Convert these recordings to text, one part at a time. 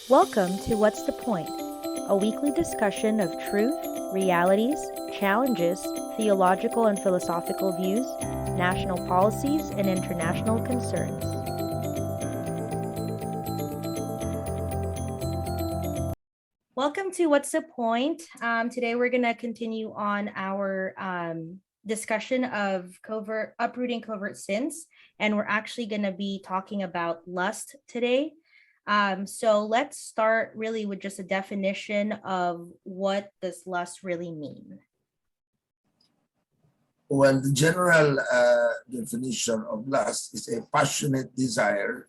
Welcome to What's the Point? A weekly discussion of truth, realities, challenges, theological and philosophical views, national policies, and international concerns. Welcome to What's the Point? Today we're going to continue on our discussion of uprooting covert sins, and we're actually going to be talking about lust today. So let's start really with just a definition of what does lust really mean. Well, the general definition of lust is a passionate desire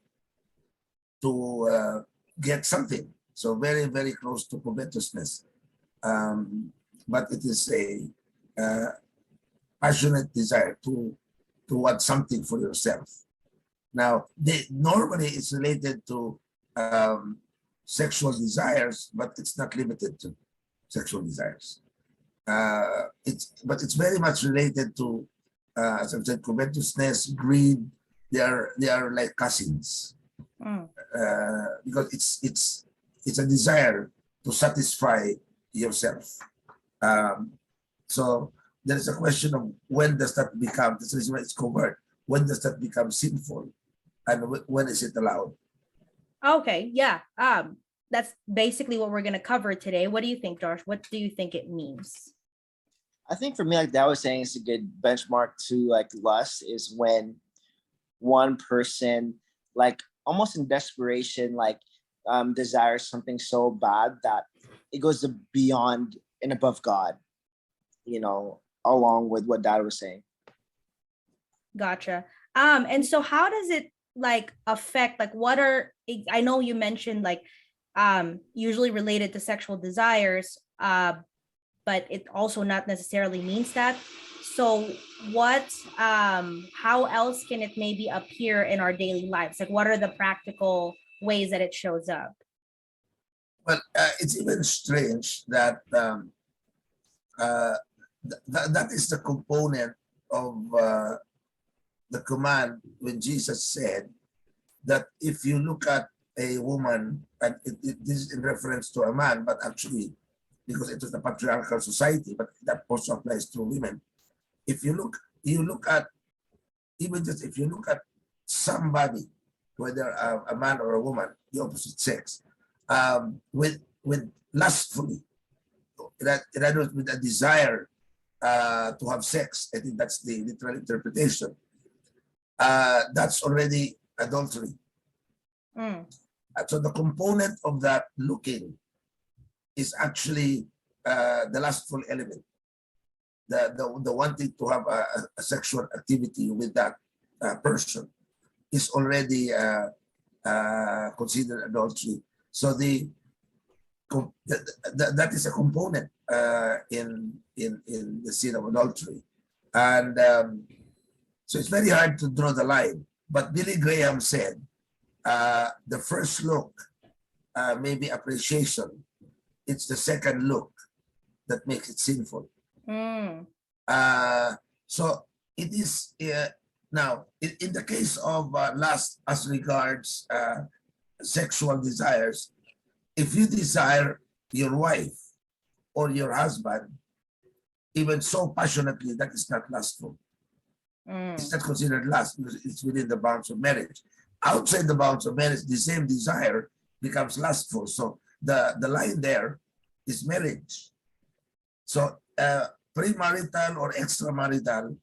to get something. So very, very close to covetousness. But it is a passionate desire to want something for yourself. Now, normally it's related to sexual desires, but it's not limited to sexual desires. It's very much related to, as I've said, covetousness, greed. They are like cousins, because it's a desire to satisfy yourself. So there is a question of when does that become? This is why it's covert. When does that become sinful, and when is it allowed? Okay, yeah. That's basically what we're going to cover today. What do you think, Josh? What do you think it means? I think for me, like that was saying, it's a good benchmark to like lust is when one person, like almost in desperation, like desires something so bad that it goes beyond and above God, along with what Dad was saying. Gotcha. And so how does it like affect, like I know you mentioned like usually related to sexual desires, but it also not necessarily means that. So how else can it maybe appear in our daily lives? Like what are the practical ways that it shows up? Well, it's even strange that that is the component of the command when Jesus said that if you look at a woman, and this is in reference to a man, but actually because it was the patriarchal society, but that also applies to women. If you look at, even just if you look at somebody, whether a man or a woman, the opposite sex, with lustfully, in other words, with a desire to have sex, I think that's the literal interpretation. That's already adultery. So the component of that looking is actually the lustful element, the wanting to have a sexual activity with that person is already considered adultery. So that is a component in the sin of adultery, and so it's very hard to draw the line. But Billy Graham said the first look may be appreciation. It's the second look that makes it sinful. So it is now in the case of lust as regards sexual desires. If you desire your wife or your husband even so passionately, that is not lustful. It's not considered lust because it's within the bounds of marriage. Outside the bounds of marriage, the same desire becomes lustful. So the line there is marriage. So premarital or extramarital,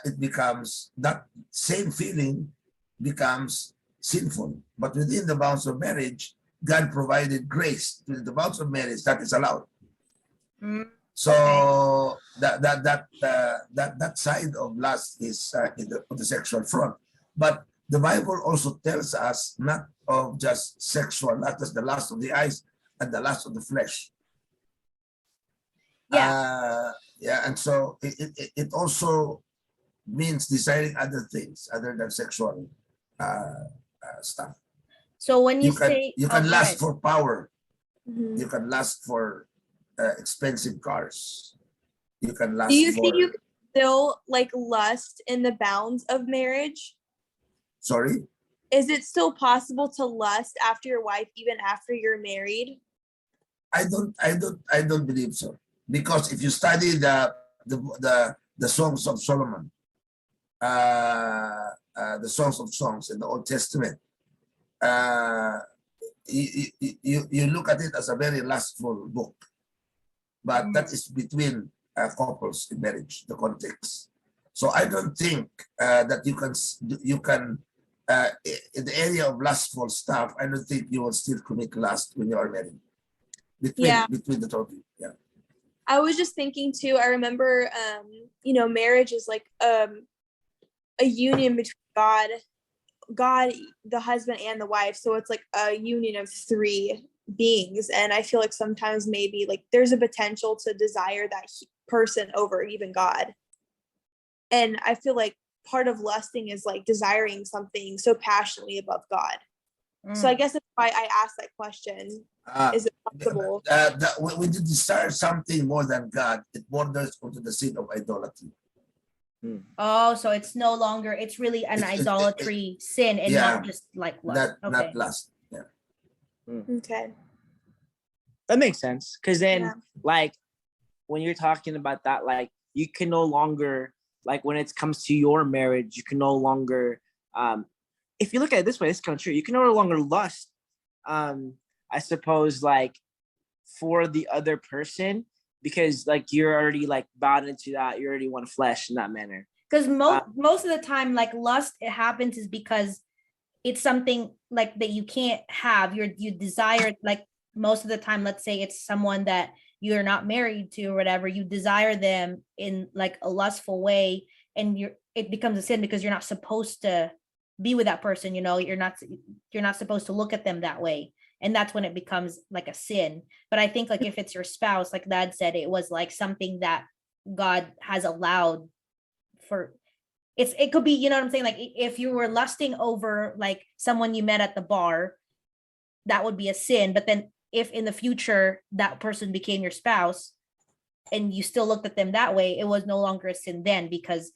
it becomes, that same feeling becomes sinful. But within the bounds of marriage, God provided grace. Within the bounds of marriage, that is allowed. So that side of lust is on the sexual front. But the Bible also tells us not of just sexual, not just the lust of the eyes and the lust of the flesh. And so it also means desiring other things other than sexual stuff. So when you can lust for power, you can lust for expensive cars. You can lust. Do you think you can still like lust in the bounds of marriage? Sorry? is it still possible to lust after your wife even after you're married? I don't believe so. Because if you study the Songs of Solomon, the Songs of Songs in the Old Testament, you look at it as a very lustful book, but that is between couples in marriage, the context. So I don't think that you can in the area of lustful stuff. I don't think you will still commit lust when you are married between the two of you. Yeah. I was just thinking too, I remember marriage is like a union between God, the husband and the wife. So it's like a union of three beings. And I feel like sometimes maybe like there's a potential to desire that person over even God. And I feel like part of lusting is like desiring something so passionately above God. So I guess that's why I asked that question. Is it possible? When you desire something more than God, it borders onto the sin of idolatry. Oh, so it's no longer, it's really an idolatry sin and not just like lust. Not lust. Yeah. Okay. That makes sense. Because then, like, when you're talking about that, like, you can no longer, like, when it comes to your marriage, you can no longer, if you look at it this way, it's kind of true. You can no longer lust, I suppose, like, for the other person, because, like, you're already, like, bought into that. You already want flesh in that manner. Because most of the time, like, lust, it happens is because it's something like that you can't have. You desire, like, most of the time, let's say it's someone that you're not married to or whatever, you desire them in like a lustful way, and it becomes a sin because you're not supposed to be with that person. You're not supposed to look at them that way, and that's when it becomes like a sin. But I think like if it's your spouse, like Dad said, it was like something that God has allowed for. It could be, you know what I'm saying, like if you were lusting over like someone you met at the bar, that would be a sin. But then if in the future that person became your spouse and you still looked at them that way, it was no longer a sin then because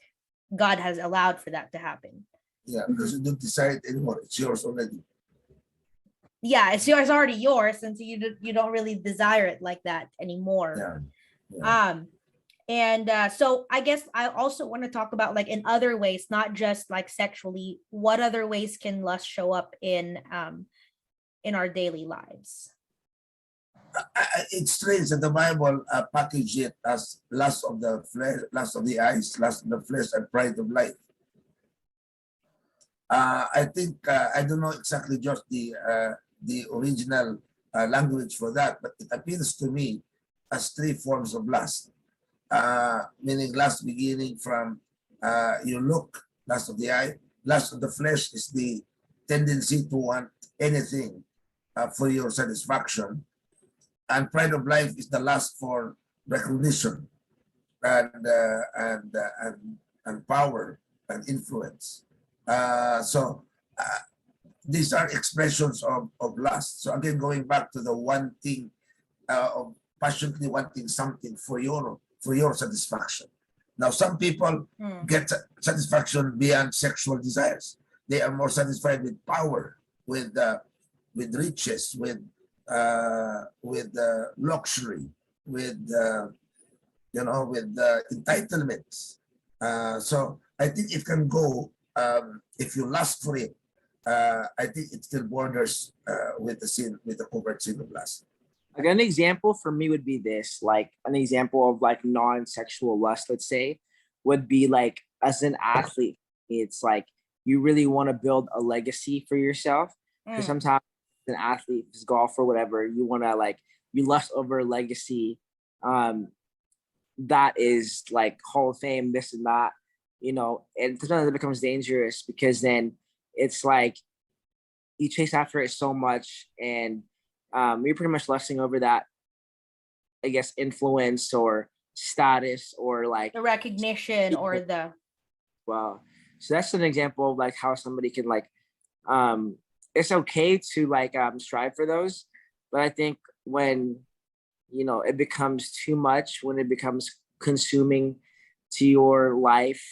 God has allowed for that to happen. Yeah, because you don't desire it anymore. It's yours already. Yeah, it's already yours, and so you don't really desire it like that anymore. Yeah. And so I guess I also want to talk about like in other ways, not just like sexually, what other ways can lust show up in our daily lives? It's strange that the Bible packaged it as lust of the flesh, lust of the eyes, lust of the flesh, and pride of life. I think I don't know exactly just the original language for that, but it appears to me as three forms of lust. Meaning lust beginning from your look, lust of the eye, lust of the flesh is the tendency to want anything for your satisfaction, and pride of life is the lust for recognition and power and influence. So these are expressions of lust. So again, going back to the one thing of passionately wanting something for your satisfaction. Now, some people get satisfaction beyond sexual desires. They are more satisfied with power, with riches, with luxury, with entitlements. So I think it can go if you lust for it. I think it still borders with the covert sin of lust. Like an example for me would be this, like an example of like non-sexual lust, let's say, would be like as an athlete, it's like you really want to build a legacy for yourself. Because sometimes an athlete, just golf or whatever, you want to like, you lust over a legacy that is like Hall of Fame, this and that, and sometimes it becomes dangerous because then it's like you chase after it so much and you're pretty much lusting over that, I guess, influence or status or like the recognition or the. Wow. So that's an example of like how somebody can like, it's okay to like strive for those, but I think when it becomes too much, when it becomes consuming to your life,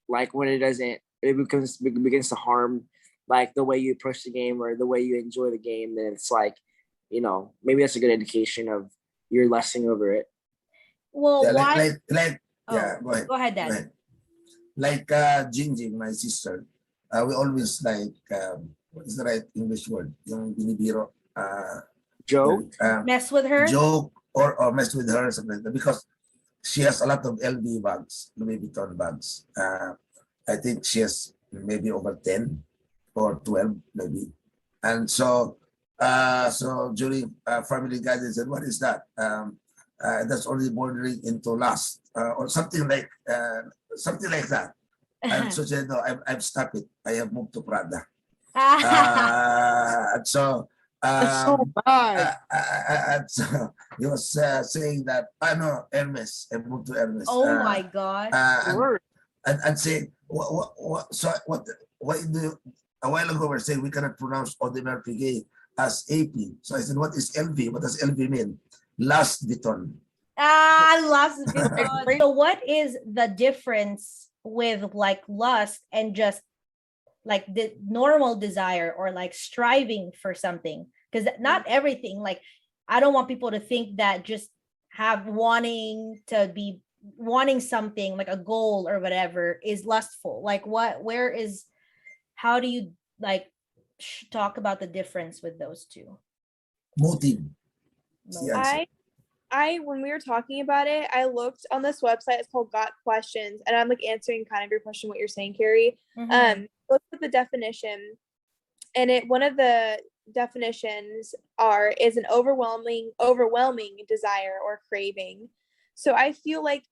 like when it doesn't begins to harm like the way you approach the game or the way you enjoy the game, then it's like, maybe that's a good indication of you're lusting over it. Well, Yeah, why? yeah, Oh, go ahead. go ahead, Go Dad. ahead. Like Jingjing, my sister, we always like, what is the right English word? Yung binibiro, Joke. Mess with her. joke or mess with her, something like that, because she has a lot of LV bags, Louis Vuitton bags. I think she has maybe over 10 or 12, maybe. And so, so during family guidance, said, what is that? That's only bordering into lust, or something like that. And so she said, no, I've stopped it. I have moved to Prada. And so, That's so bad. and so he was saying that, no, Hermes. I moved to Hermes. Oh my gosh. And saying, why do you, a while ago we're saying we cannot pronounce Audemars Piguet as AP. So I said, what is LV? What does LV mean? Last Vuitton. Lust Vuitton. So what is the difference with like lust and just like the normal desire or like striving for something? Because not everything, like, I don't want people to think that just wanting something like a goal or whatever is lustful. Like how do you like talk about the difference with those two? Motive. When we were talking about it, I looked on this website. It's called Got Questions, and I'm like answering kind of your question, what you're saying, Carrie. Look at the definition, and one of the definitions is an overwhelming desire or craving. So I feel like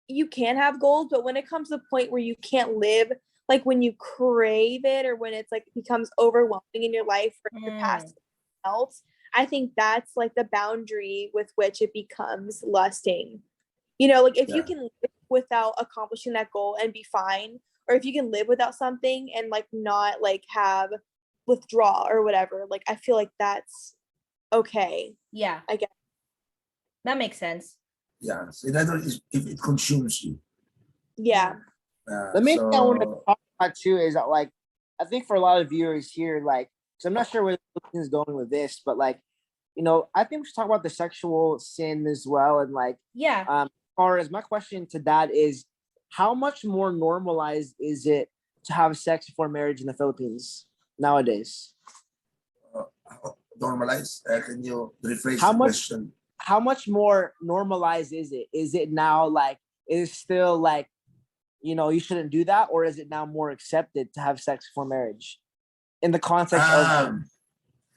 you can have goals, but when it comes to the point where you can't live, like when you crave it or when it's like becomes overwhelming in your life for the past else, I think that's like the boundary with which it becomes lusting. Like if you can live without accomplishing that goal and be fine, or if you can live without something and like not like have withdrawal or whatever, like I feel like that's okay. Yeah, I guess that makes sense. Yeah, so in other words, if it consumes you. Yeah. The main thing I want to talk about too is that, like, I think for a lot of viewers here, like, so I'm not sure where the is going with this, but like, I think we should talk about the sexual sin as well. And like, yeah. Or as my question to that is, how much more normalized is it to have sex before marriage in the Philippines nowadays? Normalized? Can you rephrase the question? How much more normalized is it? Is it now like, is it still like, you shouldn't do that? Or is it now more accepted to have sex before marriage in the context of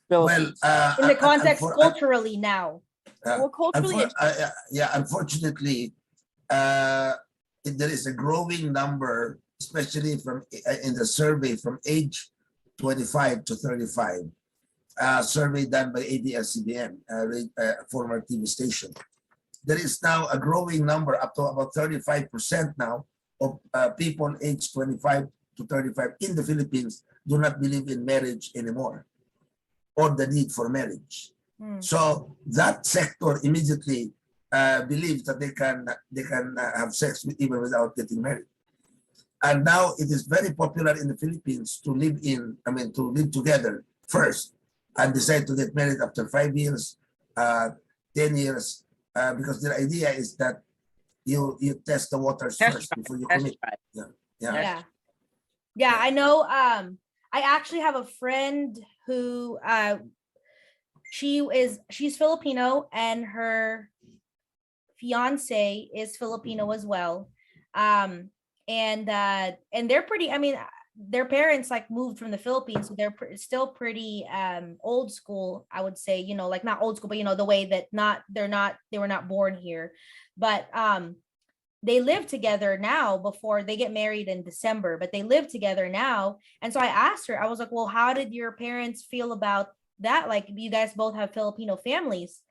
Philippines? Well, in the context culturally now. Well, culturally, unfortunately, there is a growing number, especially in the survey from age 25 to 35. Survey done by ABS-CBN, former TV station. There is now a growing number, up to about 35% now, of people aged 25 to 35 in the Philippines do not believe in marriage anymore, or the need for marriage. So that sector immediately believes that they can have sex even without getting married. And now it is very popular in the Philippines to live together first and decide to get married after 5 years, 10 years, because the idea is that you test the waters first before you commit. Yeah, I know. I actually have a friend who she's Filipino and her fiance is Filipino as well. And they're pretty, their parents like moved from the Philippines, so they're still pretty old school, I would say, like not old school, but the way that they were not born here, but they live together now. Before they get married in December, but they live together now. And so I asked her, I was like, well, how did your parents feel about that? Like, you guys both have Filipino families.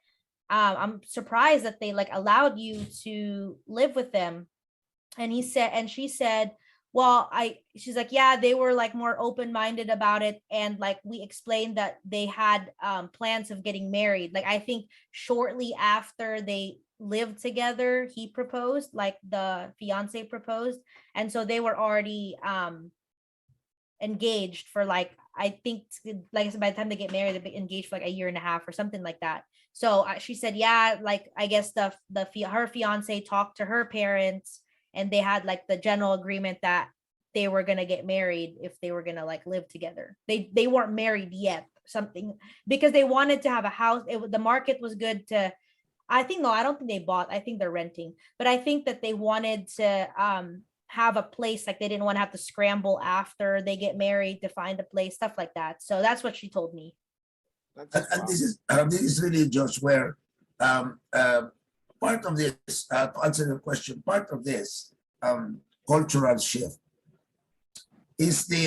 I'm surprised that they like allowed you to live with them. And she said, well, she's like, yeah, they were like more open-minded about it. And like, we explained that they had plans of getting married. Like, I think shortly after they lived together, he proposed, like the fiance proposed. And so they were already engaged for like, I think, like I said, by the time they get married, they've been engaged for like a year and a half or something like that. So she said, yeah, like I guess her fiance talked to her parents, and they had like the general agreement that they were gonna get married if they were gonna like live together. They weren't married yet, something, because they wanted to have a house. The market was good to, I think, no, I don't think they bought. I think they're renting, but I think that they wanted to have a place, like they didn't want to have to scramble after they get married to find a place, stuff like that. So that's what she told me. And this is really, Josh, where part of this, to answer your question, part of this cultural shift is we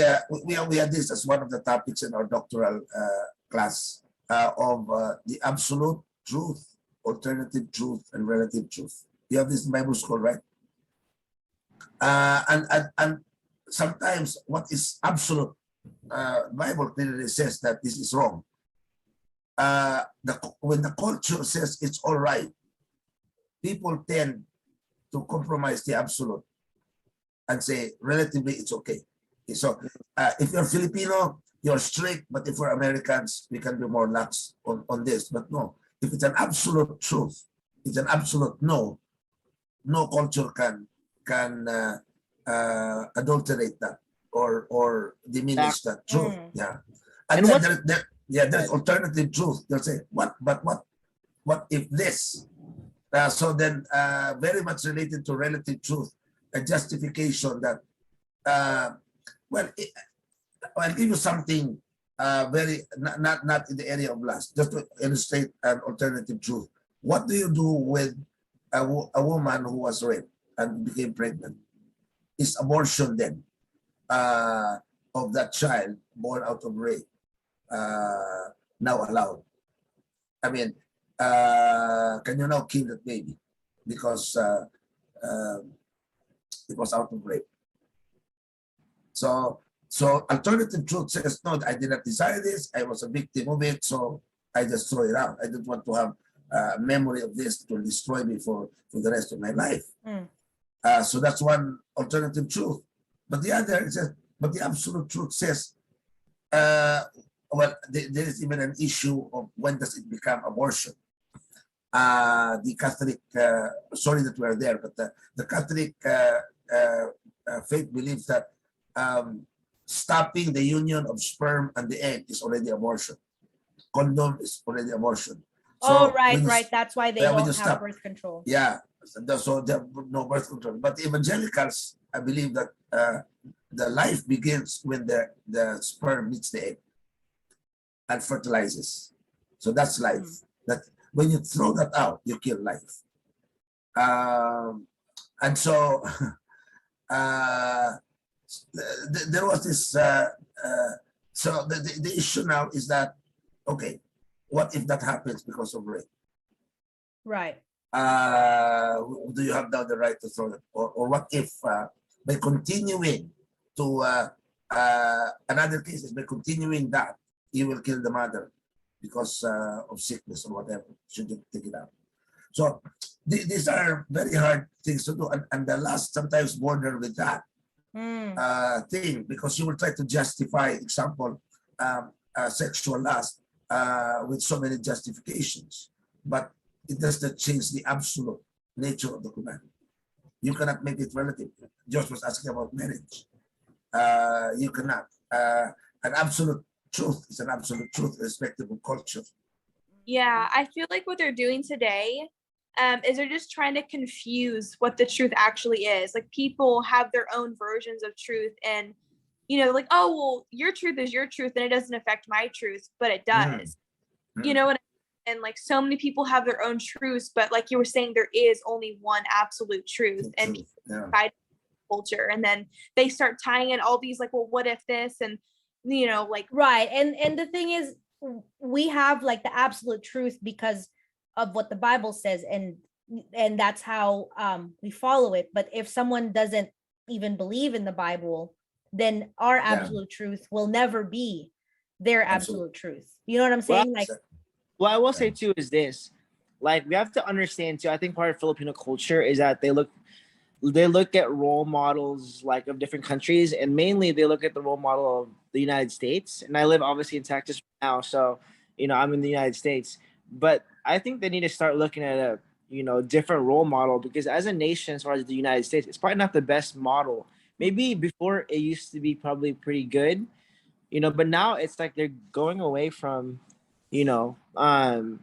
had this as one of the topics in our doctoral class of the absolute truth, alternative truth, and relative truth. You have this in Bible school, right? And sometimes what is absolute, Bible clearly says that this is wrong. When the culture says it's all right, people tend to compromise the absolute and say relatively it's okay. So if you're Filipino, you're strict, but if we're Americans, we can be more lax on this. But no, if it's an absolute truth, it's an absolute no. No culture can adulterate that or diminish that truth. Yeah, and then there's alternative truth. They'll say what if this? So then, very much related to relative truth, a justification that I'll give you something very not in the area of lust, just to illustrate an alternative truth. What do you do with a woman who was raped and became pregnant? Is abortion then of that child born out of rape now allowed? I mean, can you now kill that baby because it was out of rape? So alternative truth says, no, I did not desire this. I was a victim of it, so I just throw it out. I don't want to have memory of this to destroy me for the rest of my life. So that's one alternative truth. But the other is, but the absolute truth says, well, there is even an issue of when does it become abortion. The Catholic, sorry that we're there, but the Catholic faith believes that stopping the union of sperm and the egg is already abortion. Condom is already abortion. So right. That's why they don't have birth control. Yeah, so there no birth control. But evangelicals, I believe that the life begins when the sperm meets the egg and fertilizes. So that's life. That when you throw that out, you kill life. And so there was this. So the issue now is that, okay, what if that happens because of rape? Right. Do you have now the right to throw it? Or what if by continuing to another case is by continuing that, you will kill the mother because of sickness or whatever? Should you take it out? So these are very hard things to do, and the last sometimes border with that thing, because you will try to justify, example, sexual lust with so many justifications, but it does not change the absolute nature of the command. You cannot make it relative. Josh was asking about marriage. You cannot. An absolute truth is an absolute truth, irrespective of culture. Yeah, I feel like what they're doing today is they're just trying to confuse what the truth actually is. Like, people have their own versions of truth, and like, oh, well, your truth is your truth and it doesn't affect my truth, but it does. And like, so many people have their own truths, but like you were saying, there is only one absolute truth, and culture, and then they start tying in all these, like, well, what if this, and like, right. And the thing is, we have like the absolute truth because of what the Bible says, and that's how we follow it. But if someone doesn't even believe in the Bible, then our absolute truth will never be their absolute truth. You know what I'm saying? What I will say too is this: like, we have to understand too. I think part of Filipino culture is that they look they look at role models like of different countries, and mainly they look at the role model of the United States. And I live obviously in Texas now, so I'm in the United States. But I think they need to start looking at a different role model, because as a nation, as far as the United States, it's probably not the best model. Maybe before it used to be probably pretty good, but now it's like they're going away from, you know, um,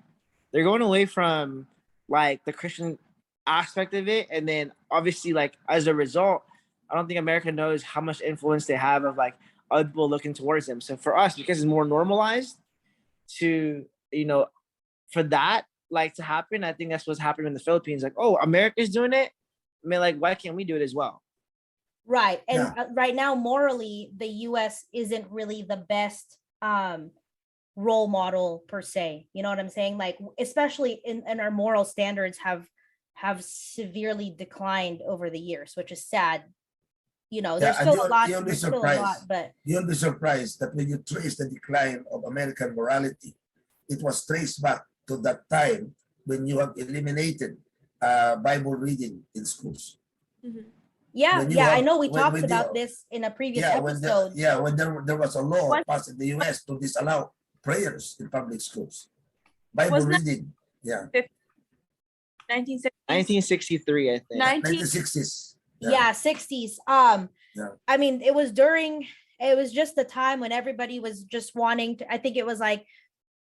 they're going away from like the Christian aspect of it, and then obviously like as a result, I don't think America knows how much influence they have of like other people looking towards them. So for us, because it's more normalized to for that like to happen, I think that's what's happening in the Philippines. Like, oh, America's doing it. I mean, like, why can't we do it as well? Right. And Yeah. right now, morally, the US isn't really the best role model per se. You know what I'm saying? Like, especially in our moral standards have severely declined over the years, which is sad. Yeah, There's and still a lot, you'll be there's still a lot, surprised. but You'll be surprised that when you trace the decline of American morality, it was traced back to that time when you have eliminated Bible reading in schools. Mhm. yeah, When you yeah, I have know we talked when about you this in a previous yeah episode. when there was a law What passed in the US to disallow prayers in public schools. Bible wasn't reading, yeah, that 1960s? 1963, I think. 19 1960s. Yeah, 60s. Yeah. I mean, it was just the time when everybody was just wanting to, I think it was like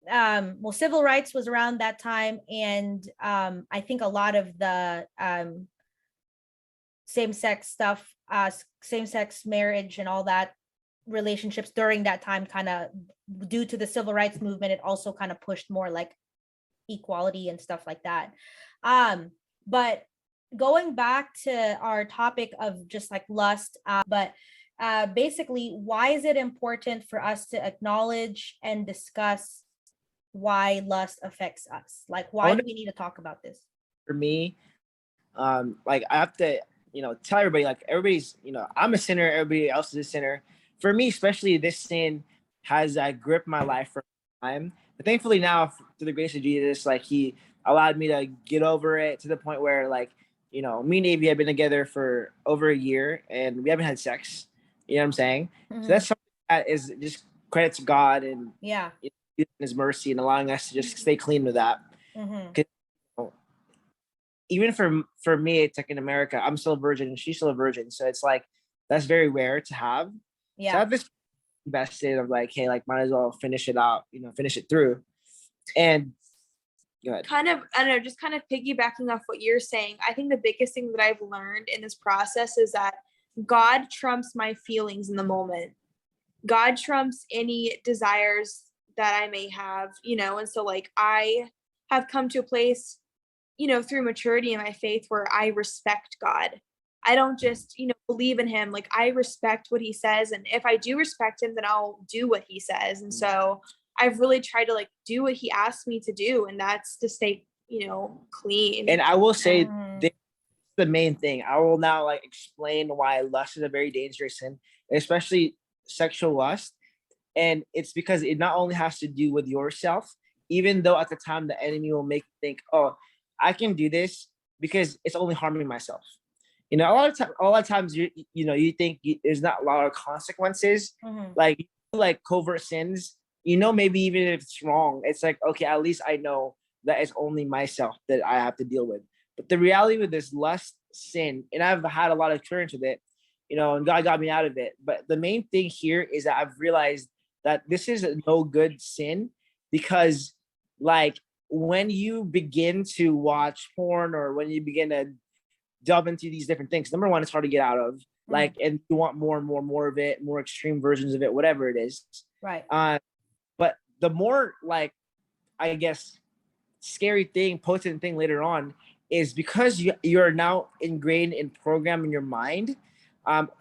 well, civil rights was around that time, and I think a lot of the same-sex stuff, same-sex marriage and all that relationships during that time, kind of due to the civil rights movement, it also kind of pushed more like equality and stuff like that. But going back to our topic of just like lust, but basically, why is it important for us to acknowledge and discuss why lust affects us? Like, why do we need to talk about this? For me, like I have to tell everybody, like everybody's I'm a sinner, everybody else is a sinner. For me especially, this sin has gripped my life for a time, but thankfully now through the grace of Jesus, like he allowed me to get over it to the point where like me and Avy have been together for over a year and we haven't had sex. You know what I'm saying? So that's something that is just credit to God and Yeah. his mercy and allowing us to just stay clean with that. Even for me, it's like in America, I'm still a virgin and she's still a virgin. So it's like, that's very rare to have. Yeah. So I have this invested of like, hey, like might as well finish it out, finish it through. And go ahead. kind of, I don't know, just kind of piggybacking off what you're saying. I think the biggest thing that I've learned in this process is that God trumps my feelings in the moment. God trumps any desires that I may have, and so like I have come to a place, through maturity in my faith where I respect God. I don't just, believe in him. Like I respect what he says. And if I do respect him, then I'll do what he says. And so I've really tried to like do what he asked me to do. And that's to stay, clean. And I will say this is the main thing. I will now like explain why lust is a very dangerous sin, especially sexual lust. And it's because it not only has to do with yourself, even though at the time the enemy will make you think, oh, I can do this because it's only harming myself. A lot of times you think there's not a lot of consequences, like covert sins. Maybe even if it's wrong, it's like, okay, at least I know that it's only myself that I have to deal with. But the reality with this lust sin, and I've had a lot of experience with it, and God got me out of it. But the main thing here is that I've realized that this is a no good sin, because like when you begin to watch porn or when you begin to delve into these different things, number one, it's hard to get out of, like, and you want more and more of it, more extreme versions of it, whatever it is. Right. But the more like, I guess, scary thing, potent thing later on is because you're now ingrained in program in your mind,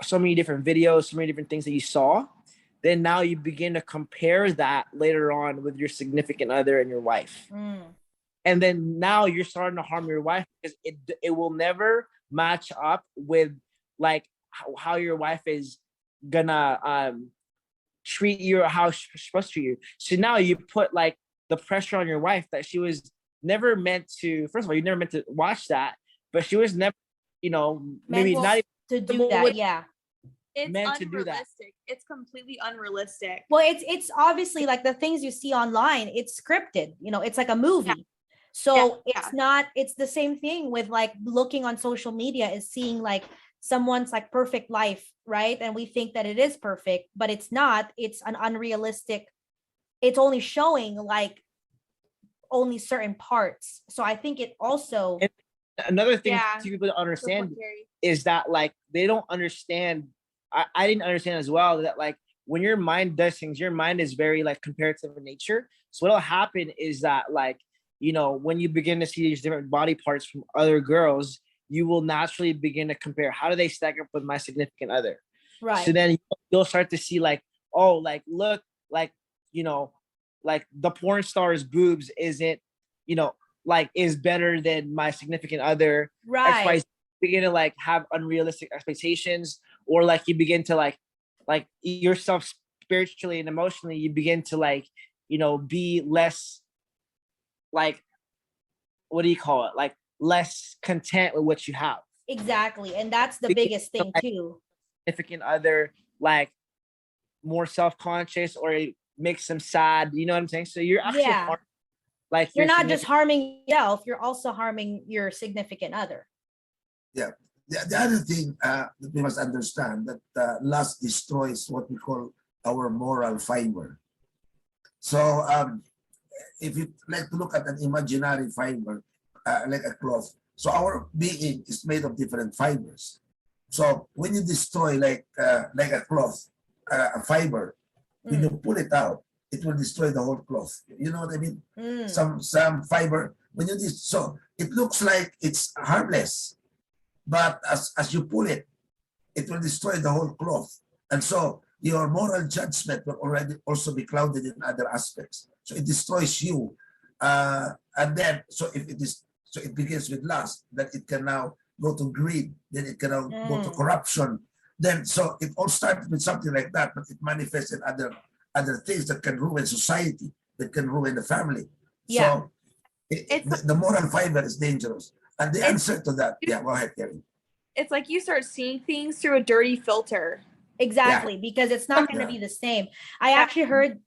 so many different videos, so many different things that you saw, then now you begin to compare that later on with your significant other and your wife. And then now you're starting to harm your wife because it will never match up with like how your wife is gonna treat you or how she's supposed to treat you. So now you put like the pressure on your wife that she was never meant to, first of all, you never meant to watch that, but she was never maybe Meant not even to do comfortable that. with, Yeah. It's meant to do that. unrealistic. It's completely unrealistic. Well, it's obviously like the things you see online, it's scripted, it's like a movie. So it's not, it's the same thing with like looking on social media, is seeing like someone's like perfect life, right? And we think that it is perfect, but it's not. It's an unrealistic, it's only showing like only certain parts. So I think it also And another thing Yeah. to people to understand Good point, Carrie. is that like they don't understand. I didn't understand as well that like when your mind does things, your mind is very like comparative in nature. So what'll happen is that like, when you begin to see these different body parts from other girls, you will naturally begin to compare, how do they stack up with my significant other? right. So then you'll start to see like, oh, like look, like, like the porn star's boobs isn't, like is better than my significant other. Right. XYZ, begin to like have unrealistic expectations, or like you begin to like yourself spiritually and emotionally, you begin to like, be less like, what do you call it? Like less content with what you have. Exactly. And that's the Begin biggest to, thing like, too. significant other, like more self-conscious, or it makes them sad. You know what I'm saying? So you're actually Yeah. like You're your not just harming yourself, you're also harming your significant other. Yeah. The other thing that we must understand, that lust destroys what we call our moral fiber. So if you like to look at an imaginary fiber, like a cloth, so our being is made of different fibers. So when you destroy like a cloth, a fiber, when you pull it out, it will destroy the whole cloth. You know what I mean? Some fiber, when you so it looks like it's harmless, but as you pull it, it will destroy the whole cloth. And so your moral judgment will already also be clouded in other aspects. So it destroys you. And then, so if it is, so it begins with lust, that it can now go to greed, then it can now go to corruption. Then, so it all starts with something like that, but it manifests in other things that can ruin society, that can ruin the family. Yeah. So the moral fiber is dangerous. And the answer to that, yeah, go ahead, Karen. It's like you start seeing things through a dirty filter. Exactly, because it's not going to be the same. I actually heard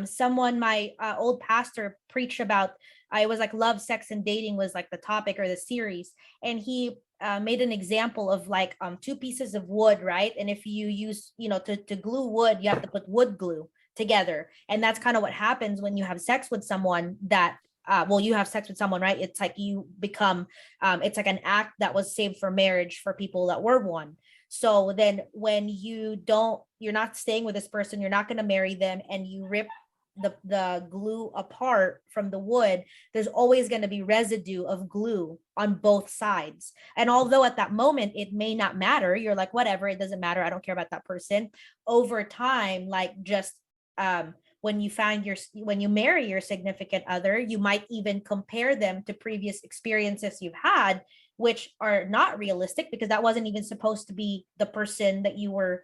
someone, my old pastor, preach about, it was like love, sex, and dating was like the topic or the series. And he made an example of like two pieces of wood, right? And if you use, to glue wood, you have to put wood glue together. And that's kind of what happens when you have sex with someone that you have sex with someone, right? It's like you become, it's like an act that was saved for marriage for people that were one. So then when you're not staying with this person, you're not going to marry them, and you rip the glue apart from the wood, there's always going to be residue of glue on both sides. And although at that moment it may not matter, you're like, whatever, it doesn't matter, I don't care about that person. Over time, like just when you marry your significant other, you might even compare them to previous experiences you've had, which are not realistic, because that wasn't even supposed to be the person that you were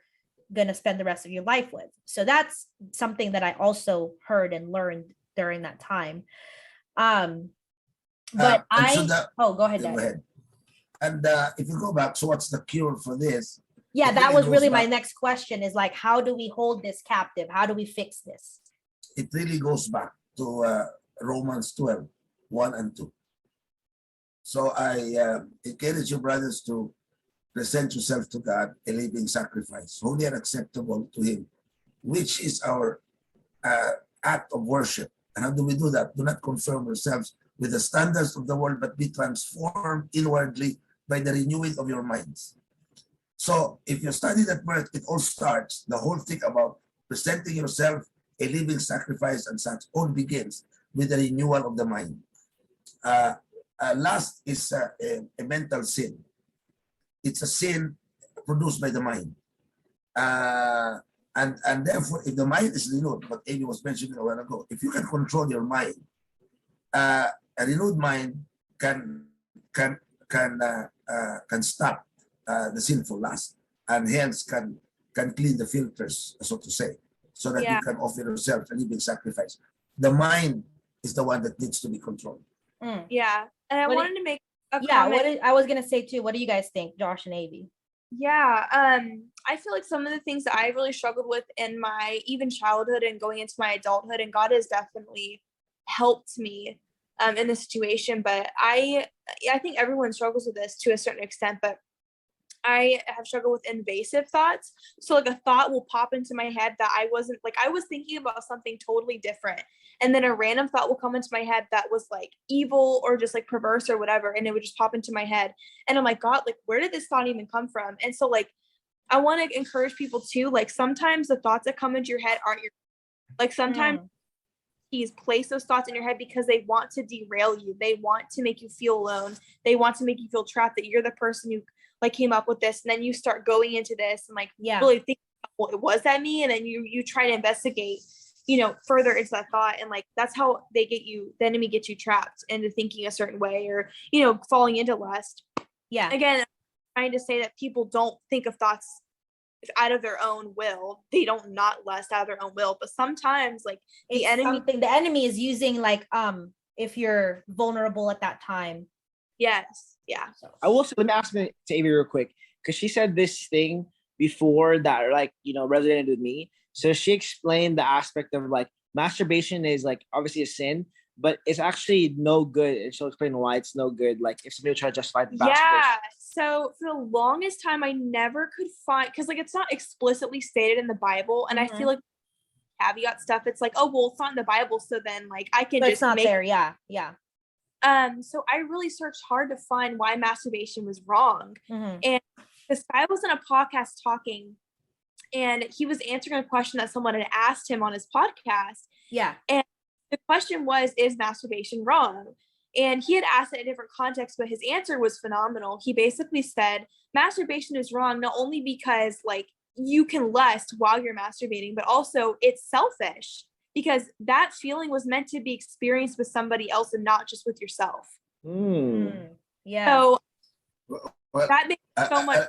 going to spend the rest of your life with. So that's something that I also heard and learned during that time. But go ahead. Go ahead. And if you go back, so what's the cure for this? Yeah, that was really my next question, is like, how do we hold this captive? How do we fix this? It really goes back to Romans 12, 1 and 2. So I encourage you, brothers, to present yourself to God, a living sacrifice, holy and acceptable to Him, which is our act of worship. And how do we do that? Do not conform yourselves with the standards of the world, but be transformed inwardly by the renewing of your minds. So if you study that verse, it all starts, the whole thing about presenting yourself a living sacrifice and such, all begins with the renewal of the mind. Lust is a mental sin. It's a sin produced by the mind. And therefore, if the mind is renewed, what Amy was mentioning a while ago, if you can control your mind, a renewed mind can stop the sinful lust, and hence can clean the filters, so to say, so that you can offer yourself a living sacrifice. The mind is the one that needs to be controlled. Yeah, and I wanted to make a Yeah, comment. I was gonna say too, what do you guys think, Josh and Avi? Yeah, I feel like some of the things that I really struggled with in my even childhood and going into my adulthood, and God has definitely helped me in this situation. But I think everyone struggles with this to a certain extent, but I have struggled with invasive thoughts. So like a thought will pop into my head that I wasn't like I was thinking about something totally different. And then a random thought will come into my head that was like evil or just like perverse or whatever. And it would just pop into my head. And I'm like, God, like where did this thought even come from? And so like I want to encourage people too, like sometimes the thoughts that come into your head aren't your like sometimes he's placed those thoughts in your head because they want to derail you. They want to make you feel alone. They want to make you feel trapped that you're the person who like came up with this. And then you start going into this and like really think, well, was that me? And then you try to investigate, further into that thought. And like, that's how the enemy gets you trapped into thinking a certain way or, falling into lust. Yeah. Again, I'm trying to say that people don't think of thoughts out of their own will. They don't not lust out of their own will, but sometimes like the enemy is using like if you're vulnerable at that time. Yes. Yeah. So I will say, let me ask to Avi real quick, because she said this thing before that like resonated with me. So she explained the aspect of like masturbation is like obviously a sin, but it's actually no good, and she'll explain why it's no good. Like if somebody will try to justify the masturbation. Yeah. So for the longest time, I never could find, because like it's not explicitly stated in the Bible, and I feel like caveat stuff. It's like, oh well, it's not in the Bible, so then like I can just it's not make there. Yeah. So I really searched hard to find why masturbation was wrong, and this guy was on a podcast talking, and he was answering a question that someone had asked him on his podcast. Yeah, and the question was, is masturbation wrong? And he had asked it in a different context, but his answer was phenomenal. He basically said masturbation is wrong not only because like you can lust while you're masturbating, but also it's selfish because that feeling was meant to be experienced with somebody else and not just with yourself. Yeah. So well, that makes so much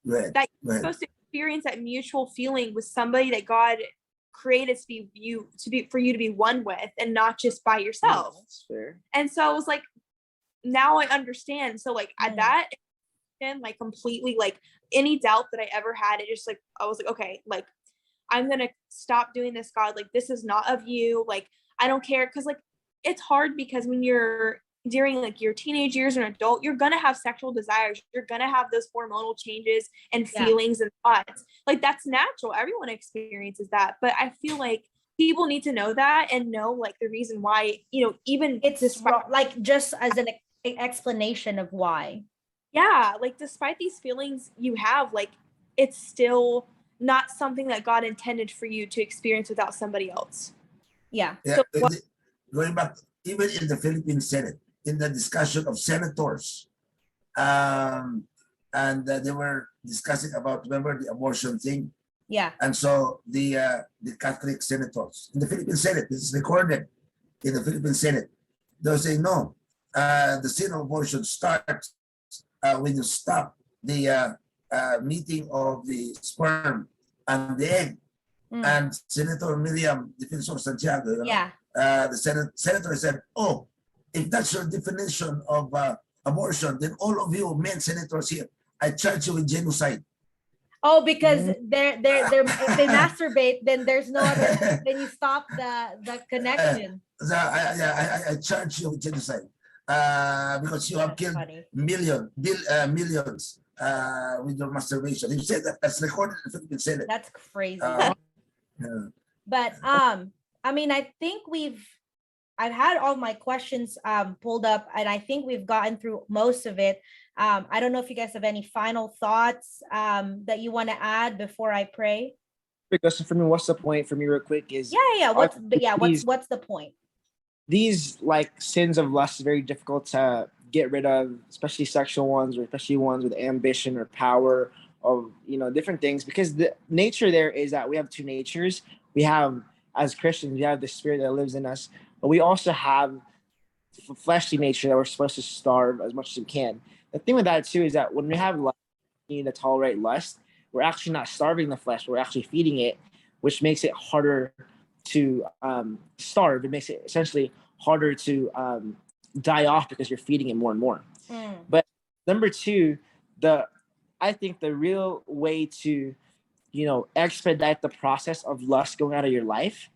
that you're supposed to experience that mutual feeling with somebody that God created for you to be one with and not just by yourself. That's fair. And so I was like, now I understand. So like at that and like completely like any doubt that I ever had, it just like I was like, okay, like I'm gonna stop doing this, God. Like this is not of you. Like I don't care, because like it's hard because when you're during like your teenage years or an adult, you're gonna have sexual desires. You're gonna have those hormonal changes and feelings and thoughts. Like that's natural. Everyone experiences that. But I feel like people need to know that and know like the reason why, even it's like just as an explanation of why. Yeah, like despite these feelings you have, like it's still not something that God intended for you to experience without somebody else. Yeah. So going back, even in the Philippine Senate, in the discussion of senators, and they were discussing about, remember the abortion thing? Yeah. And so the Catholic senators in the Philippine Senate, this is recorded in the Philippine Senate, they'll say no. The sin of abortion starts when you stop the meeting of the sperm and the egg. And Senator Miriam Defensor Santiago, the senator said, oh, if that's your definition of abortion, then all of you men senators here, I charge you with genocide. Oh, because they masturbate, then there's no other. Then you stop the connection. So I charge you with genocide because you have killed millions with your masturbation. He said that. That's recorded in the Philippine Senate. That's crazy. But I mean, I think I've had all my questions pulled up, and I think we've gotten through most of it. I don't know if you guys have any final thoughts that you want to add before I pray. Because for me, what's the point for me real quick is what's the point? These like sins of lust is very difficult to get rid of, especially sexual ones, or especially ones with ambition or power of different things, because the nature there is that we have two natures. We have, as Christians, we have the spirit that lives in us, but we also have fleshly nature that we're supposed to starve as much as we can. The thing with that too is that when we have lust, we need to tolerate lust, we're actually not starving the flesh, we're actually feeding it, which makes it harder to starve. It makes it essentially harder to die off because you're feeding it more and more. Mm. But number two, I think the real way to, expedite the process of lust going out of your life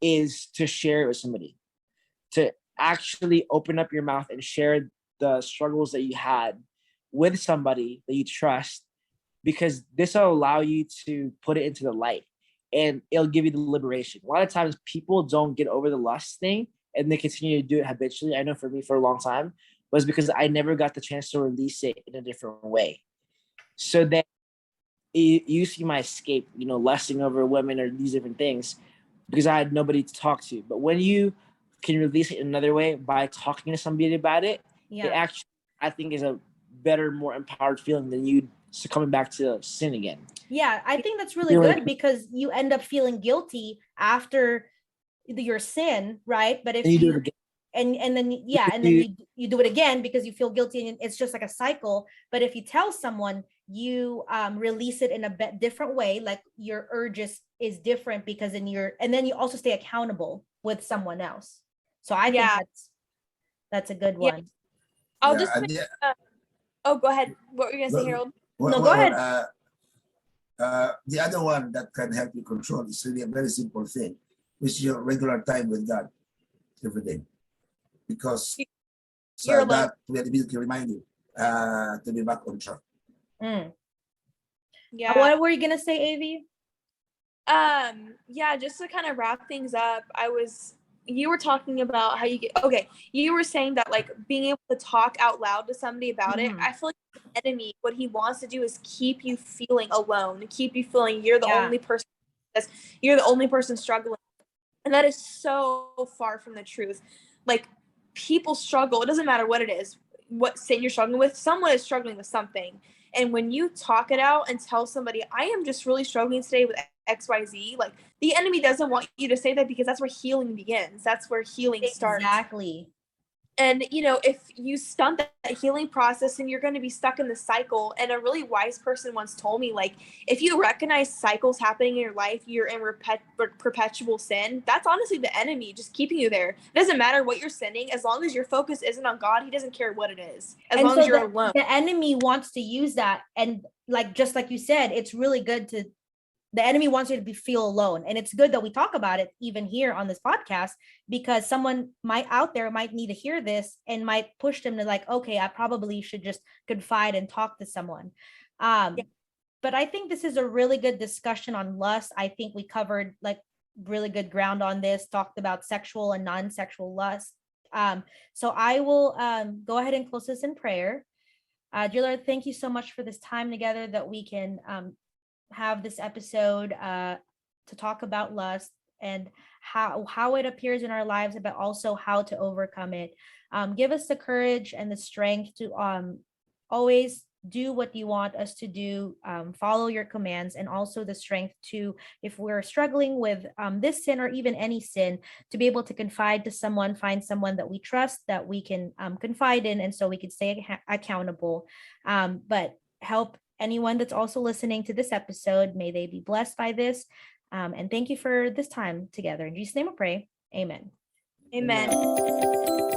is to share it with somebody, to actually open up your mouth and share the struggles that you had with somebody that you trust, because this will allow you to put it into the light and it'll give you the liberation. A lot of times people don't get over the lust thing and they continue to do it habitually. I know for me, for a long time, was because I never got the chance to release it in a different way. So that you see my escape, lusting over women or these different things, because I had nobody to talk to. But when you can release it in another way by talking to somebody about it, it actually, I think, is a better, more empowered feeling than you coming back to sin again. Yeah, I think that's really good, because you end up feeling guilty after your sin, right? But if And you do it again. and then you do it again because you feel guilty, and it's just like a cycle. But if you tell someone, you release it in a different way, like your urges is different, because and then you also stay accountable with someone else. So I think that's a good one. I'll just oh, go ahead. What were you gonna say, Harold? No, go ahead. The other one that can help you control is really a very simple thing, which is your regular time with God every day, because that will immediately remind you to be back on track. Yeah. What were you gonna say, Avi? Yeah, just to kind of wrap things up, you were talking about how you were saying that, like, being able to talk out loud to somebody about it. I feel like the enemy, what he wants to do is keep you feeling alone, keep you feeling you're the only person, you're the only person struggling. And that is so far from the truth. Like, people struggle. It doesn't matter what it is, what sin you're struggling with. Someone is struggling with something. And when you talk it out and tell somebody, I am just really struggling today with XYZ, like, the enemy doesn't want you to say that, because that's where healing begins. That's where healing starts. Exactly. And, if you stunt that healing process, and you're going to be stuck in the cycle. And a really wise person once told me, like, if you recognize cycles happening in your life, you're in perpetual sin. That's honestly the enemy just keeping you there. It doesn't matter what you're sinning. As long as your focus isn't on God, he doesn't care what it is. As long as you're alone. The enemy wants to use that. And just like you said, it's really good the enemy wants you to feel alone. And it's good that we talk about it even here on this podcast, because someone out there might need to hear this and might push them to, like, okay, I probably should just confide and talk to someone. But I think this is a really good discussion on lust. I think we covered like really good ground on this, talked about sexual and non-sexual lust. So I will go ahead and close this in prayer. Dear Lord, thank you so much for this time together that we can have this episode to talk about lust and how it appears in our lives, but also how to overcome it. Give us the courage and the strength to always do what you want us to do, follow your commands, and also the strength to, if we're struggling with this sin or even any sin, to be able to confide to someone, find someone that we trust, that we can confide in, and so we can stay accountable. But help anyone that's also listening to this episode. May they be blessed by this. And thank you for this time together. In Jesus' name I pray. Amen. Amen.